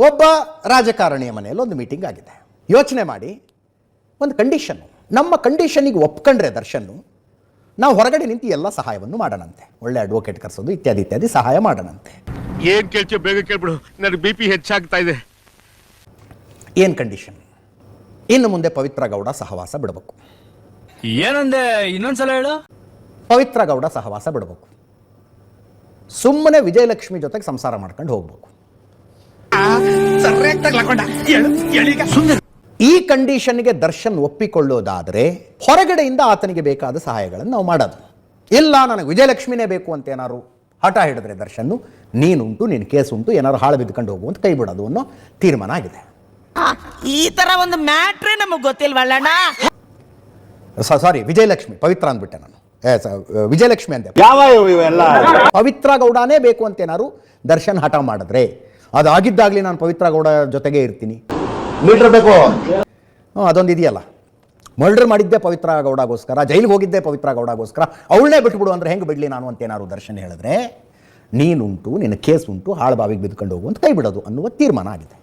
ಒಬ್ಬ ರಾಜಕಾರಣಿಯ ಮನೆಯಲ್ಲಿ ಒಂದು ಮೀಟಿಂಗ್ ಆಗಿದೆ. ಯೋಚನೆ ಮಾಡಿ, ಒಂದು ಕಂಡೀಷನ್, ನಮ್ಮ ಕಂಡೀಷನಿಗೆ ಒಪ್ಕೊಂಡ್ರೆ ದರ್ಶನ್ ನಾವು ಹೊರಗಡೆ ನಿಂತು ಎಲ್ಲ ಸಹಾಯವನ್ನು ಮಾಡೋಣಂತೆ, ಒಳ್ಳೆ ಅಡ್ವೊಕೇಟ್ ಕರೆಸೋದು ಇತ್ಯಾದಿ ಇತ್ಯಾದಿ ಸಹಾಯ ಮಾಡೋಣಂತೆ. ಏನ್ ಕೇಳ್ತೀವಿ ಬೇಗ ಕೇಳ್ಬಿಡು, ನನಗೆ BP ಹೆಚ್ಚಾಗ್ತಾ ಇದೆ. ಏನು ಕಂಡೀಷನ್? ಇನ್ನು ಮುಂದೆ ಪವಿತ್ರ ಗೌಡ ಸಹವಾಸ ಬಿಡಬೇಕು. ಏನಂದೆ, ಇನ್ನೊಂದ್ಸಲ ಹೇಳು. ಪವಿತ್ರ ಗೌಡ ಸಹವಾಸ ಬಿಡಬೇಕು, ಸುಮ್ಮನೆ ವಿಜಯಲಕ್ಷ್ಮಿ ಜೊತೆಗೆ ಸಂಸಾರ ಮಾಡ್ಕೊಂಡು ಹೋಗ್ಬೇಕು. ಈ ಕಂಡೀಷನ್ಗೆ ದರ್ಶನ್ ಒಪ್ಪಿಕೊಳ್ಳೋದಾದರೆ ಹೊರಗಡೆಯಿಂದ ಆತನಿಗೆ ಬೇಕಾದ ಸಹಾಯಗಳನ್ನು ನಾವು ಮಾಡೋದು. ಇಲ್ಲ, ನನಗೆ ವಿಜಯಲಕ್ಷ್ಮಿನೇ ಬೇಕು ಅಂತ ಏನಾದ್ರು ಹಠ ಹಿಡಿದ್ರೆ ದರ್ಶನ್, ನೀನುಂಟು, ನಿನ್ನ ಕೇಸ್ ಉಂಟು, ಏನಾದ್ರು ಹಾಳು ಬಿದ್ದುಕೊಂಡು ಹೋಗು ಅಂತ ಕೈ ಬಿಡೋದು ಅನ್ನೋ ತೀರ್ಮಾನ ಆಗಿದೆ. ಈ ತರ ಒಂದು ಮ್ಯಾಟ್ರೇ ನಮಗೆ ಗೊತ್ತಿಲ್ವಲ್ಲಣ್ಣ. ಸಾರಿ, ವಿಜಯಲಕ್ಷ್ಮಿ, ಪವಿತ್ರ ಅಂದ್ಬಿಟ್ಟೆ ನಾನು. ವಿಜಯಲಕ್ಷ್ಮಿ ಅಂದೆ. ಪವಿತ್ರ ಗೌಡನೇ ಬೇಕು ಅಂತ ಏನಾದ್ರು ದರ್ಶನ್ ಹಠ ಮಾಡಿದ್ರೆ, ಅದಾಗಿದ್ದಾಗಲಿ ನಾನು ಪವಿತ್ರ ಗೌಡ ಜೊತೆಗೆ ಇರ್ತೀನಿ. ಮೀಟರ್ ಬೇಕು, ಅದೊಂದು ಇದೆಯಲ್ಲ, ಮರ್ಡರ್ ಮಾಡಿದ್ದೆ ಪವಿತ್ರ ಗೌಡಗೋಸ್ಕರ, ಜೈಲಿಗೆ ಹೋಗಿದ್ದೆ ಪವಿತ್ರ ಗೌಡಗೋಸ್ಕರ, ಅವಳನ್ನೇ ಬಿಟ್ಬಿಡು ಅಂದ್ರೆ ಹೆಂಗೆ ಬಿಡಲಿ ನಾನು ಅಂತ ಏನಾದ್ರು ದರ್ಶನ್ ಹೇಳಿದ್ರೆ, ನೀನುಂಟು, ನಿನ್ನ ಕೇಸ್ ಉಂಟು, ಹಾಳು ಬಾವಿಗೆ ಬಿದ್ದುಕೊಂಡು ಹೋಗು ಅಂತ ಕೈ ಬಿಡೋದು ಅನ್ನುವ ತೀರ್ಮಾನ ಆಗಿದೆ.